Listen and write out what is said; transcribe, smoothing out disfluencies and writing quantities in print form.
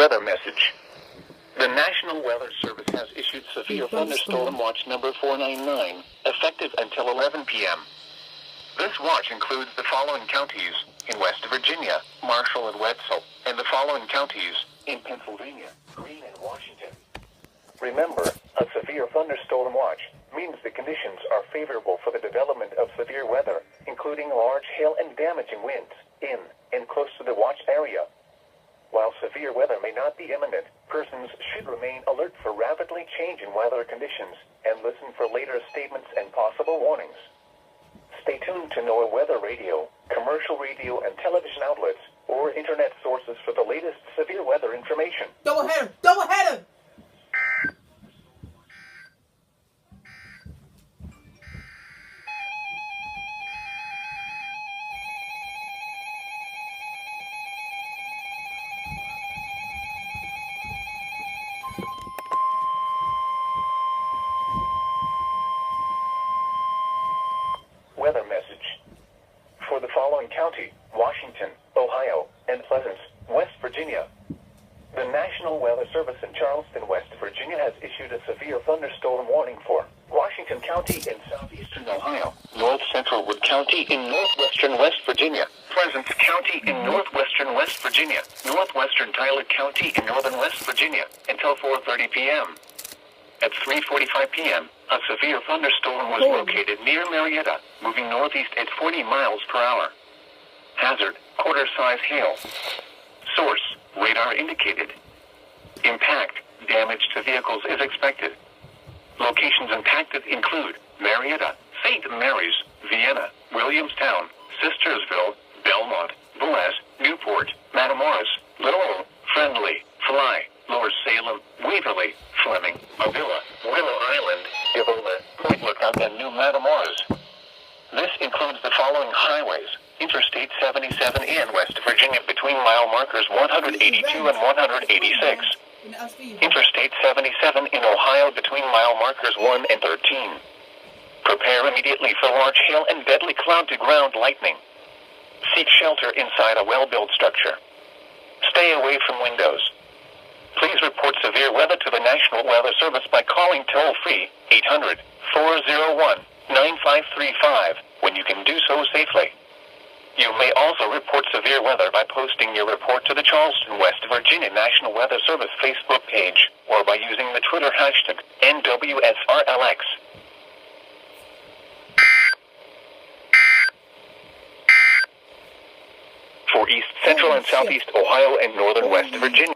Weather message. The National Weather Service has issued severe thunderstorm watch number 499, effective until 11 p.m. This watch includes the following counties in West Virginia, Marshall and Wetzel, and the following counties in Pennsylvania, Greene and Washington. Remember, a severe thunderstorm watch means the conditions are favorable for the development of severe weather, including large hail and damaging winds in and close to the watch area. While severe weather may not be imminent, persons should remain alert for rapidly changing weather conditions and listen for later statements and possible warnings. Stay tuned to NOAA weather radio, commercial radio and television outlets, or internet sources for the latest severe weather information. Double header! Double header! Weather message. For the following county, Washington, Ohio, and Pleasant, West Virginia. The National Weather Service in Charleston, West Virginia has issued a severe thunderstorm warning for Washington County in southeastern Ohio, North Central Wood County in northwestern West Virginia, Pleasant County in northwestern West Virginia, northwestern Tyler County in northern West Virginia, until 4:30 p.m. At 3:45 p.m., a severe thunderstorm was located near Marietta, moving northeast at 40 miles per hour. Hazard, quarter-size hail. Source, radar indicated. Impact, damage to vehicles is expected. Locations impacted include Marietta, St. Mary's, Vienna, Williamstown, Sistersville, Belmont, Boaz, Newport, Matamoras, Lowell, Friendly, Fly, Lower Salem, Waverly, Fleming, Avila, Willow Island, Evola, Point Lookout, and New Matamoras. This includes the following highways: Interstate 77 in West Virginia between mile markers 182 and 186. Interstate 77 in Ohio between mile markers 1 and 13. Prepare immediately for large hail and deadly cloud-to-ground lightning. Seek shelter inside a well-built structure. Stay away from windows. Please report severe weather to the National Weather Service by calling toll-free 800-401-9535 when you can do so safely. You may also report severe weather by posting your report to the Charleston, West Virginia National Weather Service Facebook page or by using the Twitter hashtag NWSRLX. For East Central and Southeast Ohio and Northern West Virginia.